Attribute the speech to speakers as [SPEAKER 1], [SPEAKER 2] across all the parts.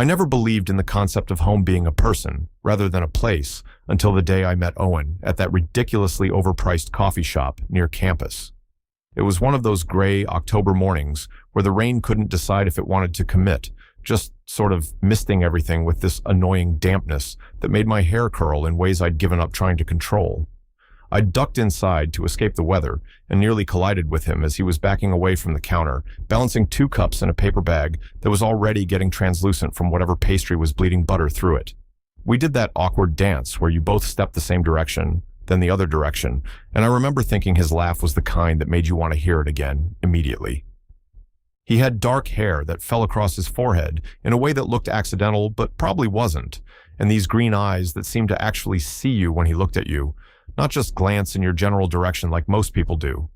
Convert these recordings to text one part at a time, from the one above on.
[SPEAKER 1] I never believed in the concept of home being a person, rather than a place, until the day I met Owen at that ridiculously overpriced coffee shop near campus. It was one of those gray October mornings where the rain couldn't decide if it wanted to commit, just sort of misting everything with this annoying dampness that made my hair curl in ways I'd given up trying to control. I ducked inside to escape the weather and nearly collided with him as he was backing away from the counter, balancing 2 cups in a paper bag that was already getting translucent from whatever pastry was bleeding butter through it. We did that awkward dance where you both stepped the same direction, then the other direction, and I remember thinking his laugh was the kind that made you want to hear it again immediately. He had dark hair that fell across his forehead in a way that looked accidental but probably wasn't, and these green eyes that seemed to actually see you when he looked at you, not just glance in your general direction like most people do.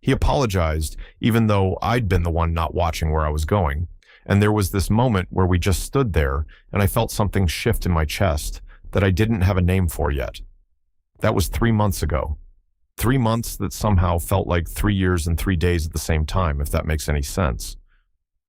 [SPEAKER 1] He apologized, even though I'd been the one not watching where I was going, and there was this moment where we just stood there and I felt something shift in my chest that I didn't have a name for yet. That was 3 months ago. 3 months that somehow felt like 3 years and 3 days at the same time, if that makes any sense.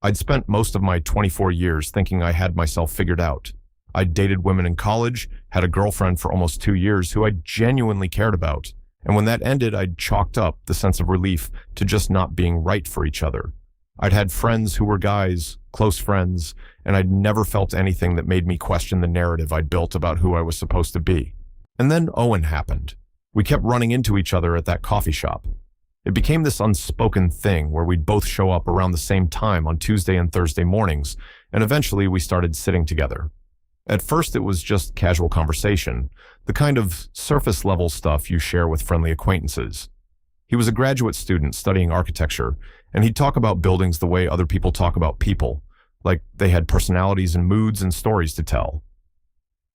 [SPEAKER 1] I'd spent most of my 24 years thinking I had myself figured out. I'd dated women in college, had a girlfriend for almost 2 years who I genuinely cared about, and when that ended, I'd chalked up the sense of relief to just not being right for each other. I'd had friends who were guys, close friends, and I'd never felt anything that made me question the narrative I'd built about who I was supposed to be. And then Owen happened. We kept running into each other at that coffee shop. It became this unspoken thing where we'd both show up around the same time on Tuesday and Thursday mornings, and eventually we started sitting together. At first, it was just casual conversation, the kind of surface-level stuff you share with friendly acquaintances. He was a graduate student studying architecture, and he'd talk about buildings the way other people talk about people, like they had personalities and moods and stories to tell.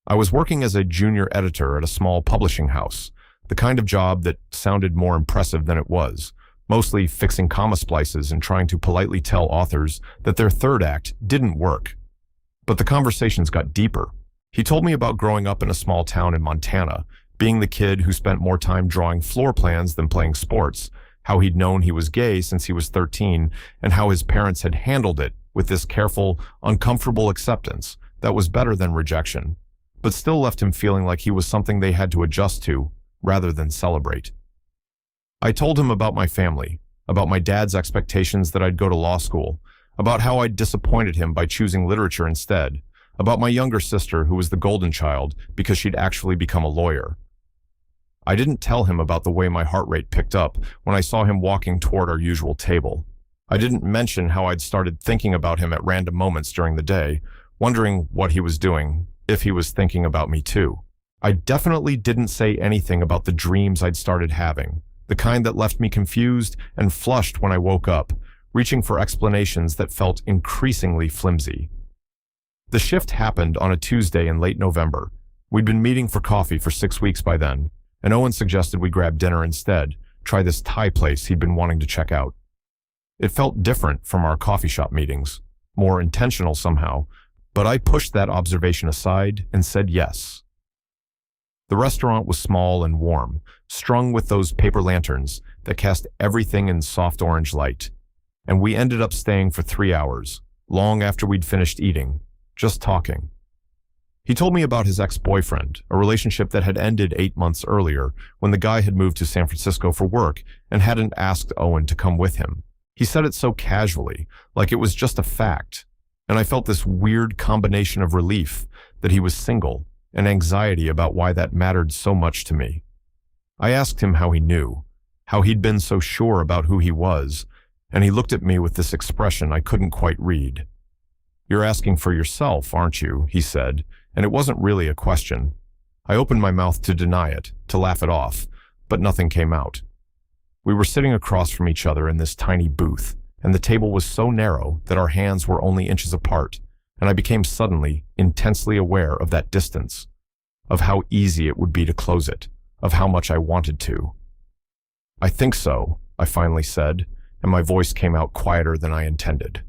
[SPEAKER 1] I was working as a junior editor at a small publishing house, the kind of job that sounded more impressive than it was, mostly fixing comma splices and trying to politely tell authors that their third act didn't work. But the conversations got deeper. He told me about growing up in a small town in Montana, being the kid who spent more time drawing floor plans than playing sports, how he'd known he was gay since he was 13, and how his parents had handled it with this careful, uncomfortable acceptance that was better than rejection, but still left him feeling like he was something they had to adjust to rather than celebrate. I told him about my family, about my dad's expectations that I'd go to law school, about how I'd disappointed him by choosing literature instead, about my younger sister who was the golden child because she'd actually become a lawyer. I didn't tell him about the way my heart rate picked up when I saw him walking toward our usual table. I didn't mention how I'd started thinking about him at random moments during the day, wondering what he was doing, if he was thinking about me too. I definitely didn't say anything about the dreams I'd started having, the kind that left me confused and flushed when I woke up, reaching for explanations that felt increasingly flimsy. The shift happened on a Tuesday in late November. We'd been meeting for coffee for 6 weeks by then, and Owen suggested we grab dinner instead, try this Thai place he'd been wanting to check out. It felt different from our coffee shop meetings, more intentional somehow, but I pushed that observation aside and said yes. The restaurant was small and warm, strung with those paper lanterns that cast everything in soft orange light. And we ended up staying for 3 hours, long after we'd finished eating, just talking. He told me about his ex-boyfriend, a relationship that had ended 8 months earlier when the guy had moved to San Francisco for work and hadn't asked Owen to come with him. He said it so casually, like it was just a fact, and I felt this weird combination of relief that he was single and anxiety about why that mattered so much to me. I asked him how he knew, how he'd been so sure about who he was, and he looked at me with this expression I couldn't quite read. "You're asking for yourself, aren't you?" he said, and it wasn't really a question. I opened my mouth to deny it, to laugh it off, but nothing came out. We were sitting across from each other in this tiny booth, and the table was so narrow that our hands were only inches apart, and I became suddenly intensely aware of that distance, of how easy it would be to close it, of how much I wanted to. "I think so," I finally said, and my voice came out quieter than I intended.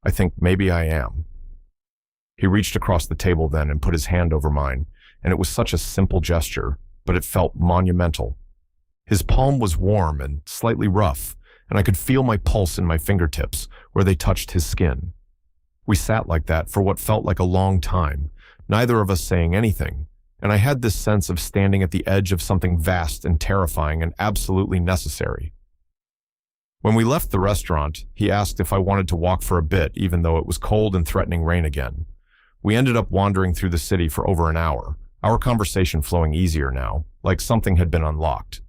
[SPEAKER 1] "I think maybe I am." He reached across the table then and put his hand over mine, and it was such a simple gesture, but it felt monumental. His palm was warm and slightly rough, and I could feel my pulse in my fingertips where they touched his skin. We sat like that for what felt like a long time, neither of us saying anything, and I had this sense of standing at the edge of something vast and terrifying and absolutely necessary. When we left the restaurant, he asked if I wanted to walk for a bit, even though it was cold and threatening rain again. We ended up wandering through the city for over an hour, our conversation flowing easier now, like something had been unlocked.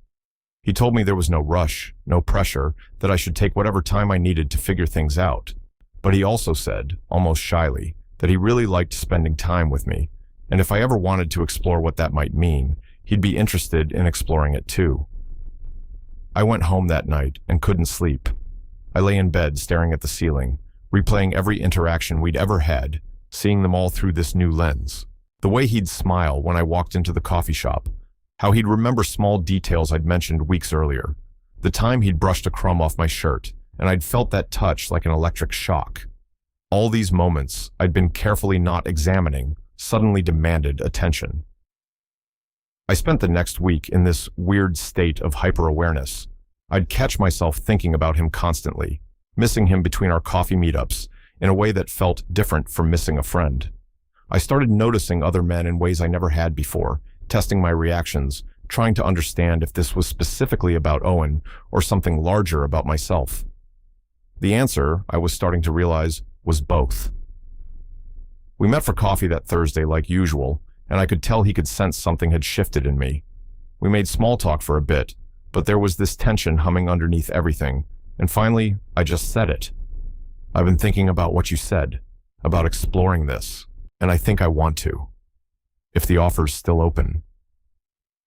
[SPEAKER 1] He told me there was no rush, no pressure, that I should take whatever time I needed to figure things out. But he also said, almost shyly, that he really liked spending time with me, and if I ever wanted to explore what that might mean, he'd be interested in exploring it too. I went home that night and couldn't sleep. I lay in bed staring at the ceiling, replaying every interaction we'd ever had, seeing them all through this new lens. The way he'd smile when I walked into the coffee shop, how he'd remember small details I'd mentioned weeks earlier, the time he'd brushed a crumb off my shirt, and I'd felt that touch like an electric shock. All these moments I'd been carefully not examining suddenly demanded attention. I spent the next week in this weird state of hyper-awareness. I'd catch myself thinking about him constantly, missing him between our coffee meetups in a way that felt different from missing a friend. I started noticing other men in ways I never had before, testing my reactions, trying to understand if this was specifically about Owen or something larger about myself. The answer, I was starting to realize, was both. We met for coffee that Thursday like usual, and I could tell he could sense something had shifted in me. We made small talk for a bit, but there was this tension humming underneath everything, and finally, I just said it. I've been thinking about what you said, about exploring this, and I think I want to. If the offer's still open.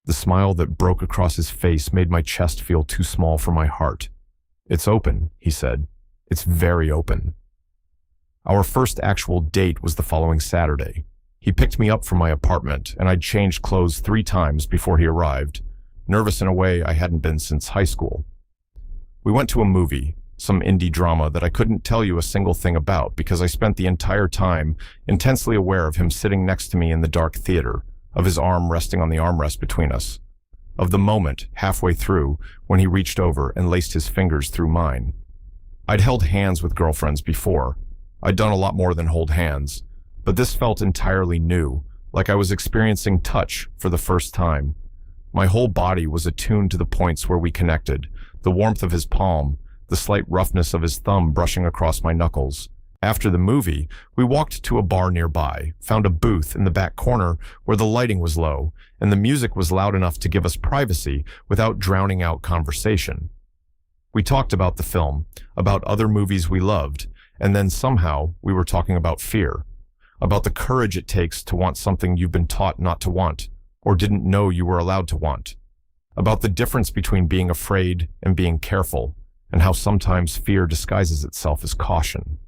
[SPEAKER 1] The smile that broke across his face made my chest feel too small for my heart. It's open, he said. It's very open. Our first actual date was the following Saturday. He picked me up from my apartment, and I'd changed clothes 3 times before he arrived, nervous in a way I hadn't been since high school. We went to a movie, some indie drama that I couldn't tell you a single thing about because I spent the entire time intensely aware of him sitting next to me in the dark theater, of his arm resting on the armrest between us, of the moment, halfway through, when he reached over and laced his fingers through mine. I'd held hands with girlfriends before. I'd done a lot more than hold hands, but this felt entirely new, like I was experiencing touch for the first time. My whole body was attuned to the points where we connected, the warmth of his palm, the slight roughness of his thumb brushing across my knuckles. After the movie, we walked to a bar nearby, found a booth in the back corner where the lighting was low, and the music was loud enough to give us privacy without drowning out conversation. We talked about the film, about other movies we loved, and then somehow we were talking about fear, about the courage it takes to want something you've been taught not to want, or didn't know you were allowed to want, about the difference between being afraid and being careful, and how sometimes fear disguises itself as caution.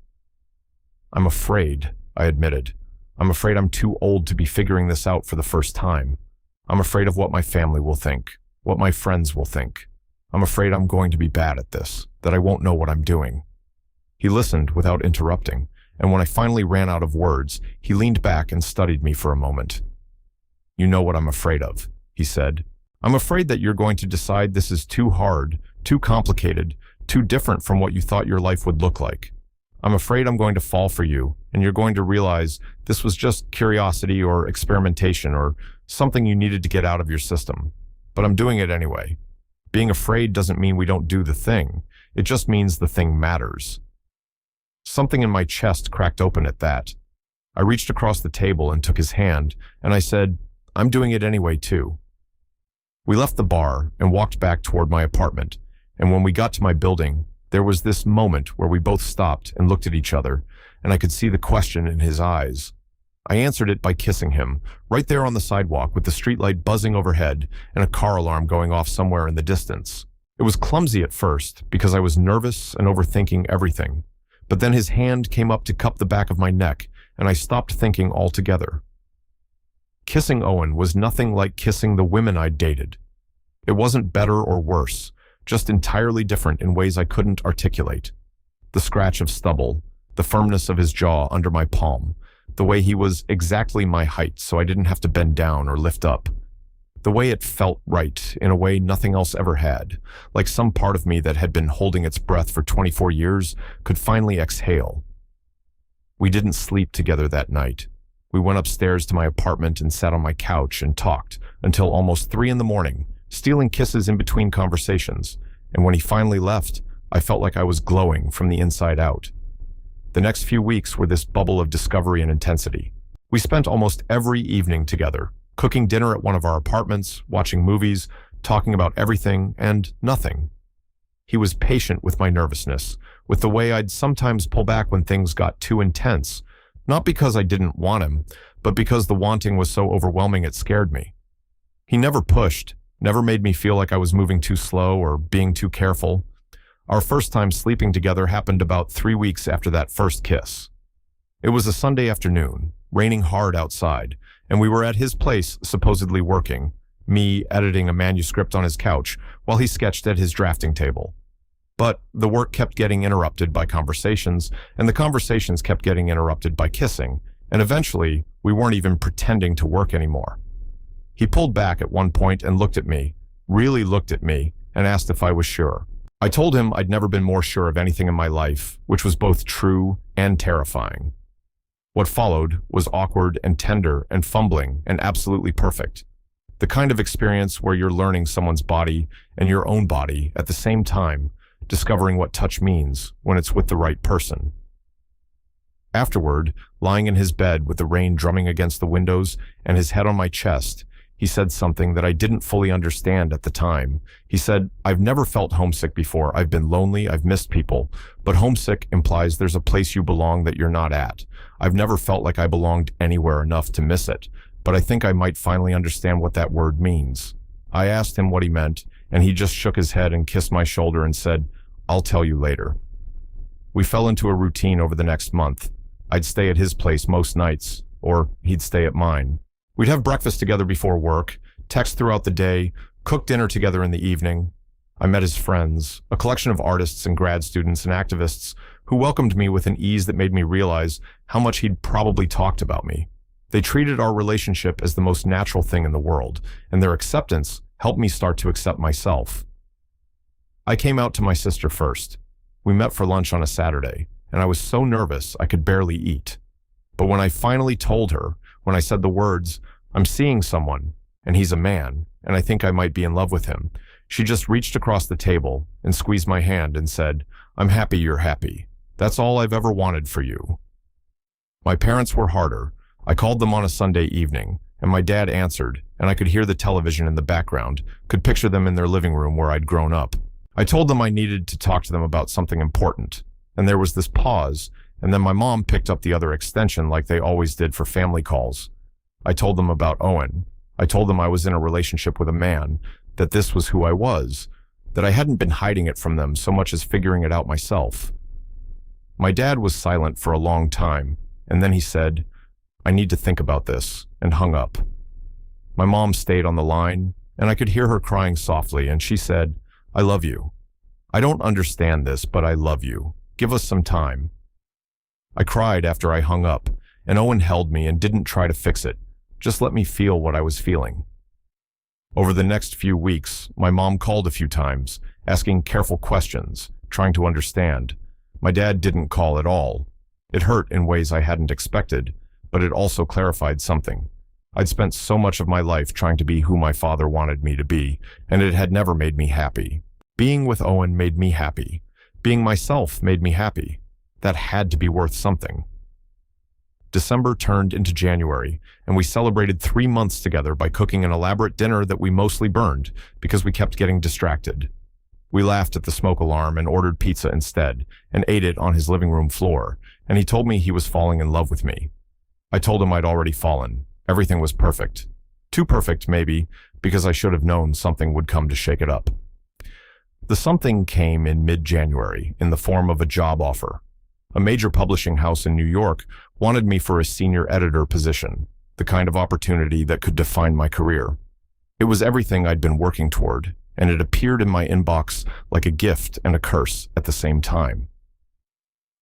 [SPEAKER 1] I'm afraid, I admitted. I'm afraid I'm too old to be figuring this out for the first time. I'm afraid of what my family will think, what my friends will think. I'm afraid I'm going to be bad at this, that I won't know what I'm doing. He listened without interrupting, and when I finally ran out of words, he leaned back and studied me for a moment. You know what I'm afraid of, he said. I'm afraid that you're going to decide this is too hard, too complicated, too different from what you thought your life would look like. I'm afraid I'm going to fall for you, and you're going to realize this was just curiosity or experimentation or something you needed to get out of your system. But I'm doing it anyway. Being afraid doesn't mean we don't do the thing. It just means the thing matters. Something in my chest cracked open at that. I reached across the table and took his hand, and I said, I'm doing it anyway too. We left the bar and walked back toward my apartment, and when we got to my building, there was this moment where we both stopped and looked at each other, and I could see the question in his eyes. I answered it by kissing him, right there on the sidewalk with the streetlight buzzing overhead and a car alarm going off somewhere in the distance. It was clumsy at first because I was nervous and overthinking everything, but then his hand came up to cup the back of my neck, and I stopped thinking altogether. Kissing Owen was nothing like kissing the women I'd dated. It wasn't better or worse, just entirely different in ways I couldn't articulate. The scratch of stubble, the firmness of his jaw under my palm, the way he was exactly my height so I didn't have to bend down or lift up. The way it felt right in a way nothing else ever had, like some part of me that had been holding its breath for 24 years could finally exhale. We didn't sleep together that night. We went upstairs to my apartment and sat on my couch and talked until almost 3 in the morning, stealing kisses in between conversations, and when he finally left, I felt like I was glowing from the inside out. The next few weeks were this bubble of discovery and intensity. We spent almost every evening together, cooking dinner at one of our apartments, watching movies, talking about everything and nothing. He was patient with my nervousness, with the way I'd sometimes pull back when things got too intense, not because I didn't want him, but because the wanting was so overwhelming it scared me. He never pushed, never made me feel like I was moving too slow or being too careful. Our first time sleeping together happened about 3 weeks after that first kiss. It was a Sunday afternoon, raining hard outside, and we were at his place supposedly working, me editing a manuscript on his couch while he sketched at his drafting table. But the work kept getting interrupted by conversations, and the conversations kept getting interrupted by kissing, and eventually we weren't even pretending to work anymore. He pulled back at one point and looked at me, really looked at me, and asked if I was sure. I told him I'd never been more sure of anything in my life, which was both true and terrifying. What followed was awkward and tender and fumbling and absolutely perfect. The kind of experience where you're learning someone's body and your own body at the same time, discovering what touch means when it's with the right person. Afterward, lying in his bed with the rain drumming against the windows and his head on my chest, he said something that I didn't fully understand at the time. He said, "I've never felt homesick before. I've been lonely, I've missed people, but homesick implies there's a place you belong that you're not at. I've never felt like I belonged anywhere enough to miss it, but I think I might finally understand what that word means." I asked him what he meant, and he just shook his head and kissed my shoulder and said, "I'll tell you later." We fell into a routine over the next month. I'd stay at his place most nights, or he'd stay at mine. We'd have breakfast together before work, text throughout the day, cook dinner together in the evening. I met his friends, a collection of artists and grad students and activists who welcomed me with an ease that made me realize how much he'd probably talked about me. They treated our relationship as the most natural thing in the world, and their acceptance helped me start to accept myself. I came out to my sister first. We met for lunch on a Saturday, and I was so nervous I could barely eat. But when I finally told her, when I said the words, "I'm seeing someone, and he's a man, and I think I might be in love with him," she just reached across the table and squeezed my hand and said, "I'm happy you're happy. That's all I've ever wanted for you." My parents were harder. I called them on a Sunday evening, and my dad answered, and I could hear the television in the background, could picture them in their living room where I'd grown up. I told them I needed to talk to them about something important, and there was this pause, and then my mom picked up the other extension like they always did for family calls. I told them about Owen. I told them I was in a relationship with a man, that this was who I was, that I hadn't been hiding it from them so much as figuring it out myself. My dad was silent for a long time, and then he said, "I need to think about this," and hung up. My mom stayed on the line, and I could hear her crying softly, and she said, "I love you. I don't understand this, but I love you. Give us some time." I cried after I hung up, and Owen held me and didn't try to fix it, just let me feel what I was feeling. Over the next few weeks, my mom called a few times, asking careful questions, trying to understand. My dad didn't call at all. It hurt in ways I hadn't expected, but it also clarified something. I'd spent so much of my life trying to be who my father wanted me to be, and it had never made me happy. Being with Owen made me happy. Being myself made me happy. That had to be worth something. December turned into January, and we celebrated 3 months together by cooking an elaborate dinner that we mostly burned because we kept getting distracted. We laughed at the smoke alarm and ordered pizza instead, and ate it on his living room floor, and he told me he was falling in love with me. I told him I'd already fallen. Everything was perfect. Too perfect, maybe, because I should have known something would come to shake it up. The something came in mid-January in the form of a job offer. A major publishing house in New York wanted me for a senior editor position, the kind of opportunity that could define my career. It was everything I'd been working toward, and it appeared in my inbox like a gift and a curse at the same time.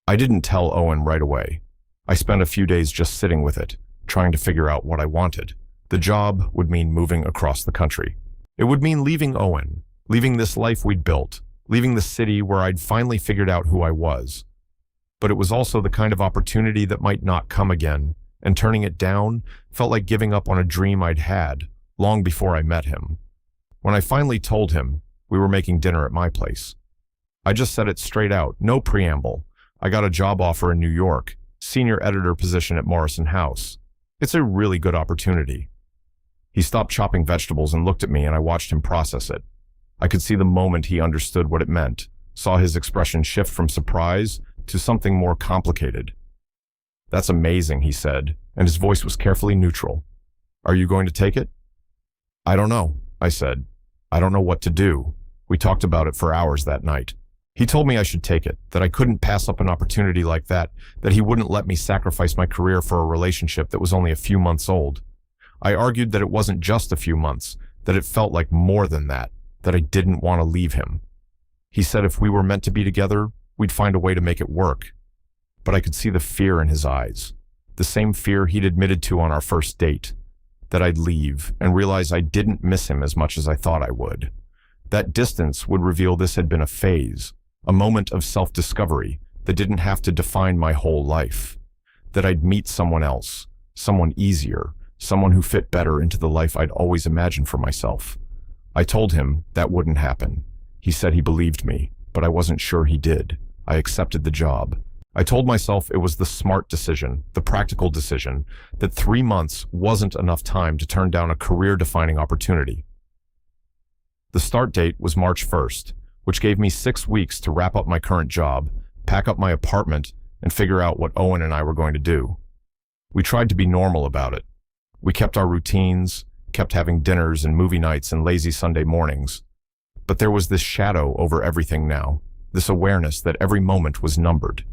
[SPEAKER 1] I didn't tell Owen right away. I spent a few days just sitting with it, trying to figure out what I wanted. The job would mean moving across the country. It would mean leaving Owen, leaving this life we'd built, leaving the city where I'd finally figured out who I was. but it was also the kind of opportunity that might not come again, and turning it down felt like giving up on a dream I'd had long before I met him. When I finally told him, we were making dinner at my place. I just said it straight out, no preamble. I got a job offer in New York, senior editor position at Morrison House. It's a really good opportunity. He stopped chopping vegetables and looked at me, and I watched him process it. I could see the moment he understood what it meant, saw his expression shift from surprise to something more complicated. "That's amazing," he said, and his voice was carefully neutral. "Are you going to take it?" "I don't know," I said. "I don't know what to do." We talked about it for hours that night. He told me I should take it, that I couldn't pass up an opportunity like that he wouldn't let me sacrifice my career for a relationship that was only a few months old. I argued that it wasn't just a few months, that it felt like more than that I didn't want to leave him. He said if we were meant to be together, we'd find a way to make it work. But I could see the fear in his eyes, the same fear he'd admitted to on our first date, that I'd leave and realize I didn't miss him as much as I thought I would. That distance would reveal this had been a phase, a moment of self-discovery that didn't have to define my whole life, that I'd meet someone else, someone easier, someone who fit better into the life I'd always imagined for myself. I told him that wouldn't happen. He said he believed me, but I wasn't sure he did. I accepted the job. I told myself it was the smart decision, the practical decision, that 3 months wasn't enough time to turn down a career-defining opportunity. The start date was March 1st, which gave me 6 weeks to wrap up my current job, pack up my apartment, and figure out what Owen and I were going to do. We tried to be normal about it. We kept our routines, kept having dinners and movie nights and lazy Sunday mornings. But there was this shadow over everything now, this awareness that every moment was numbered.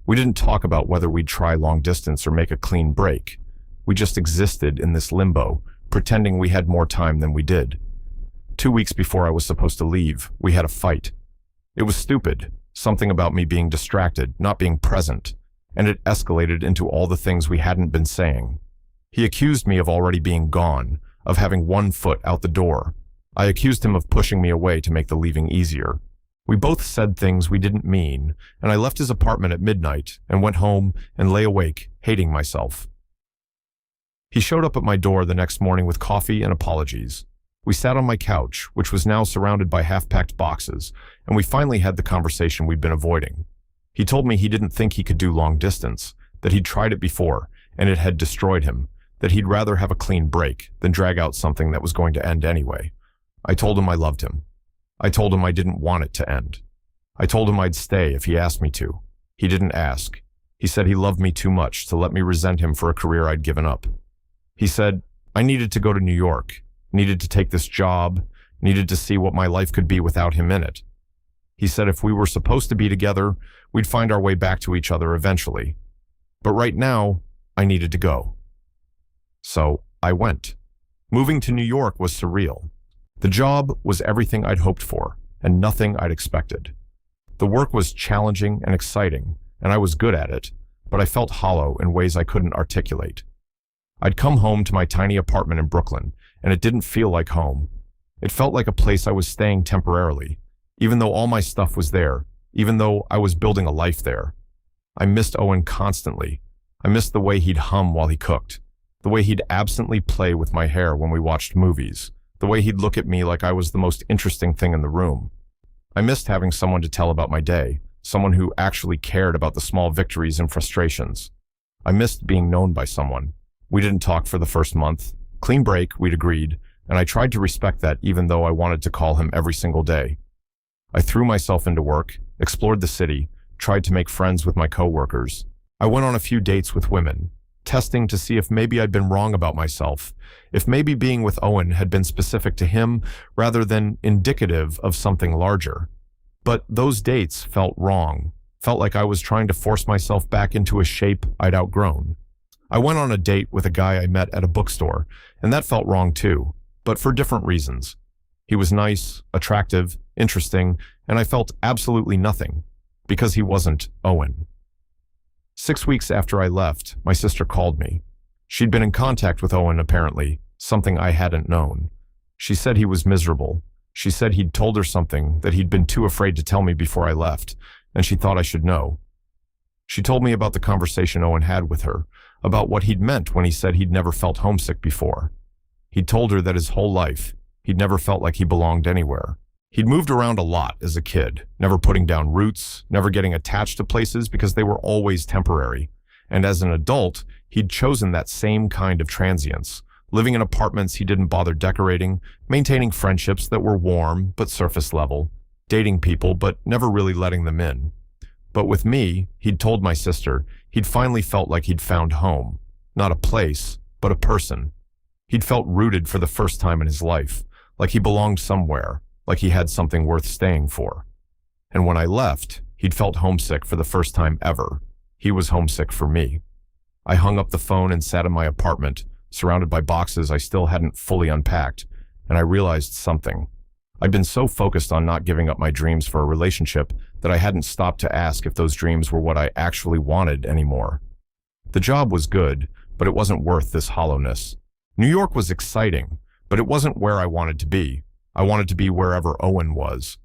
[SPEAKER 1] We didn't talk about whether we'd try long distance or make a clean break. We just existed in this limbo, pretending we had more time than we did. 2 weeks before I was supposed to leave, we had a fight. It was stupid, something about me being distracted, not being present, and it escalated into all the things we hadn't been saying. He accused me of already being gone, of having one foot out the door. I accused him of pushing me away to make the leaving easier. We both said things we didn't mean, and I left his apartment at midnight and went home and lay awake, hating myself. He showed up at my door the next morning with coffee and apologies. We sat on my couch, which was now surrounded by half-packed boxes, and we finally had the conversation we'd been avoiding. He told me he didn't think he could do long distance, that he'd tried it before, and it had destroyed him, that he'd rather have a clean break than drag out something that was going to end anyway. I told him I loved him. I told him I didn't want it to end. I told him I'd stay if he asked me to. He didn't ask. He said he loved me too much to let me resent him for a career I'd given up. He said I needed to go to New York, needed to take this job, needed to see what my life could be without him in it. He said if we were supposed to be together, we'd find our way back to each other eventually. But right now, I needed to go. So I went. Moving to New York was surreal. The job was everything I'd hoped for, and nothing I'd expected. The work was challenging and exciting, and I was good at it, but I felt hollow in ways I couldn't articulate. I'd come home to my tiny apartment in Brooklyn, and it didn't feel like home. It felt like a place I was staying temporarily, even though all my stuff was there, even though I was building a life there. I missed Owen constantly. I missed the way he'd hum while he cooked, the way he'd absently play with my hair when we watched movies, the way he'd look at me like I was the most interesting thing in the room. I missed having someone to tell about my day, someone who actually cared about the small victories and frustrations. I missed being known by someone. We didn't talk for the first month. Clean break, we'd agreed, and I tried to respect that even though I wanted to call him every single day. I threw myself into work, explored the city, tried to make friends with my coworkers. I went on a few dates with women, testing to see if maybe I'd been wrong about myself, if maybe being with Owen had been specific to him rather than indicative of something larger. But those dates felt wrong, felt like I was trying to force myself back into a shape I'd outgrown. I went on a date with a guy I met at a bookstore, and that felt wrong too, but for different reasons. He was nice, attractive, interesting, and I felt absolutely nothing, because he wasn't Owen. 6 weeks after I left, my sister called me. She'd been in contact with Owen, apparently, something I hadn't known. She said he was miserable. She said he'd told her something that he'd been too afraid to tell me before I left, and she thought I should know. She told me about the conversation Owen had with her, about what he'd meant when he said he'd never felt homesick before. He'd told her that his whole life, he'd never felt like he belonged anywhere. He'd moved around a lot as a kid, never putting down roots, never getting attached to places because they were always temporary. And as an adult, he'd chosen that same kind of transience, living in apartments he didn't bother decorating, maintaining friendships that were warm but surface level, dating people but never really letting them in. But with me, he'd told my sister, he'd finally felt like he'd found home. Not a place, but a person. He'd felt rooted for the first time in his life, like he belonged somewhere, like he had something worth staying for. And when I left, he'd felt homesick for the first time ever. He was homesick for me. I hung up the phone and sat in my apartment, surrounded by boxes I still hadn't fully unpacked, and I realized something. I'd been so focused on not giving up my dreams for a relationship that I hadn't stopped to ask if those dreams were what I actually wanted anymore. The job was good, but it wasn't worth this hollowness. New York was exciting, but it wasn't where I wanted to be. I wanted to be wherever Owen was.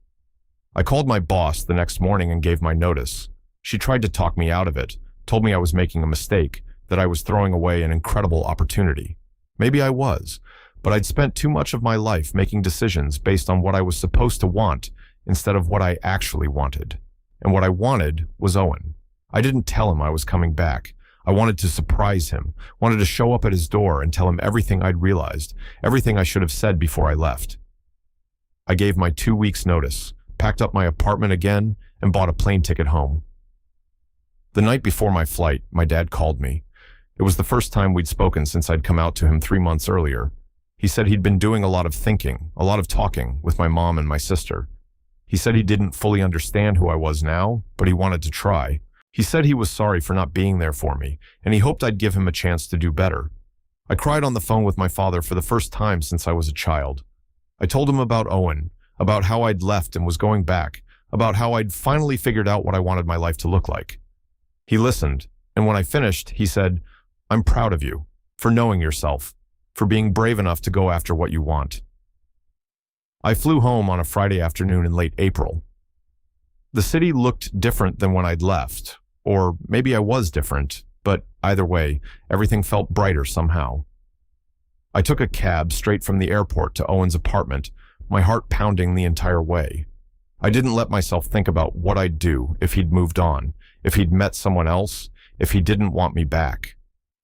[SPEAKER 1] I called my boss the next morning and gave my notice. She tried to talk me out of it, told me I was making a mistake, that I was throwing away an incredible opportunity. Maybe I was, but I'd spent too much of my life making decisions based on what I was supposed to want instead of what I actually wanted. And what I wanted was Owen. I didn't tell him I was coming back. I wanted to surprise him, wanted to show up at his door and tell him everything I'd realized, everything I should have said before I left. I gave my 2 weeks' notice, packed up my apartment again, and bought a plane ticket home. The night before my flight, my dad called me. It was the first time we'd spoken since I'd come out to him 3 months earlier. He said he'd been doing a lot of thinking, a lot of talking with my mom and my sister. He said he didn't fully understand who I was now, but he wanted to try. He said he was sorry for not being there for me, and he hoped I'd give him a chance to do better. I cried on the phone with my father for the first time since I was a child. I told him about Owen, about how I'd left and was going back, about how I'd finally figured out what I wanted my life to look like. He listened, and when I finished, he said, "I'm proud of you, for knowing yourself, for being brave enough to go after what you want." I flew home on a Friday afternoon in late April. The city looked different than when I'd left, or maybe I was different, but either way, everything felt brighter somehow. I took a cab straight from the airport to Owen's apartment, my heart pounding the entire way. I didn't let myself think about what I'd do if he'd moved on, if he'd met someone else, if he didn't want me back.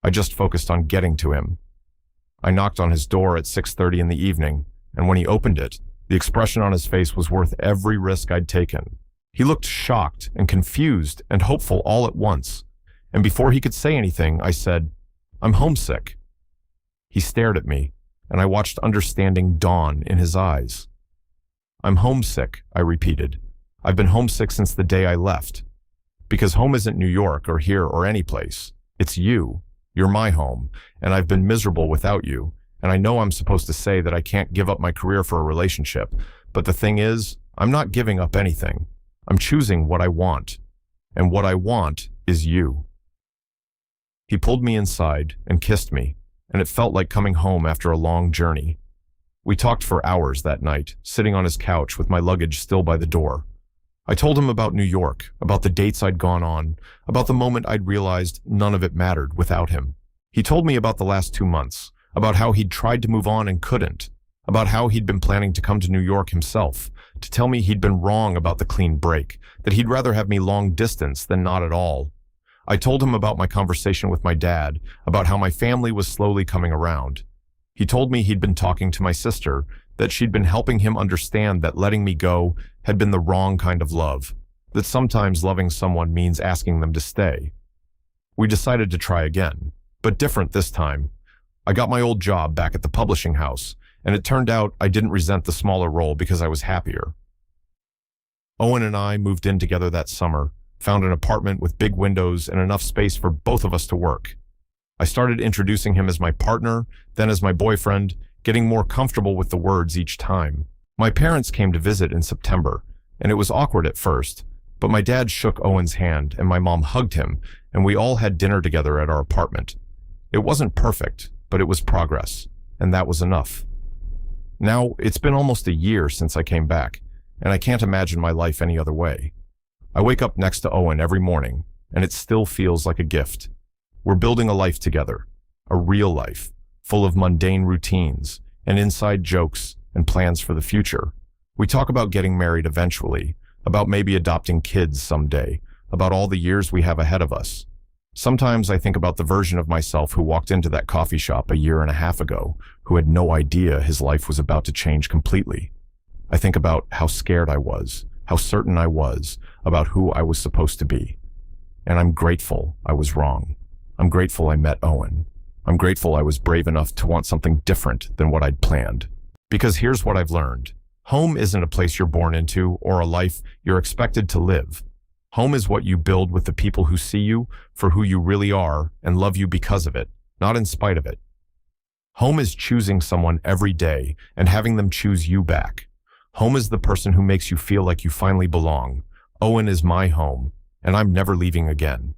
[SPEAKER 1] I just focused on getting to him. I knocked on his door at 6:30 in the evening, and when he opened it, the expression on his face was worth every risk I'd taken. He looked shocked and confused and hopeful all at once, and before he could say anything, I said, "I'm homesick." He stared at me, and I watched understanding dawn in his eyes. "I'm homesick," I repeated. "I've been homesick since the day I left. Because home isn't New York or here or any place. It's you. You're my home, and I've been miserable without you, and I know I'm supposed to say that I can't give up my career for a relationship, but the thing is, I'm not giving up anything. I'm choosing what I want, and what I want is you." He pulled me inside and kissed me, and it felt like coming home after a long journey. We talked for hours that night, sitting on his couch with my luggage still by the door. I told him about New York, about the dates I'd gone on, about the moment I'd realized none of it mattered without him. He told me about the last 2 months, about how he'd tried to move on and couldn't, about how he'd been planning to come to New York himself, to tell me he'd been wrong about the clean break, that he'd rather have me long distance than not at all. I told him about my conversation with my dad, about how my family was slowly coming around. He told me he'd been talking to my sister, that she'd been helping him understand that letting me go had been the wrong kind of love, that sometimes loving someone means asking them to stay. We decided to try again, but different this time. I got my old job back at the publishing house, and it turned out I didn't resent the smaller role because I was happier. Owen and I moved in together that summer, found an apartment with big windows and enough space for both of us to work. I started introducing him as my partner, then as my boyfriend, getting more comfortable with the words each time. My parents came to visit in September, and it was awkward at first, but my dad shook Owen's hand and my mom hugged him, and we all had dinner together at our apartment. It wasn't perfect, but it was progress, and that was enough. Now, it's been almost a year since I came back, and I can't imagine my life any other way. I wake up next to Owen every morning, and it still feels like a gift. We're building a life together, a real life, full of mundane routines and inside jokes and plans for the future. We talk about getting married eventually, about maybe adopting kids someday, about all the years we have ahead of us. Sometimes I think about the version of myself who walked into that coffee shop a year and a half ago, who had no idea his life was about to change completely. I think about how scared I was, how certain I was about who I was supposed to be. And I'm grateful I was wrong. I'm grateful I met Owen. I'm grateful I was brave enough to want something different than what I'd planned. Because here's what I've learned. Home isn't a place you're born into or a life you're expected to live. Home is what you build with the people who see you for who you really are and love you because of it, not in spite of it. Home is choosing someone every day and having them choose you back. Home is the person who makes you feel like you finally belong. Owen is my home, and I'm never leaving again.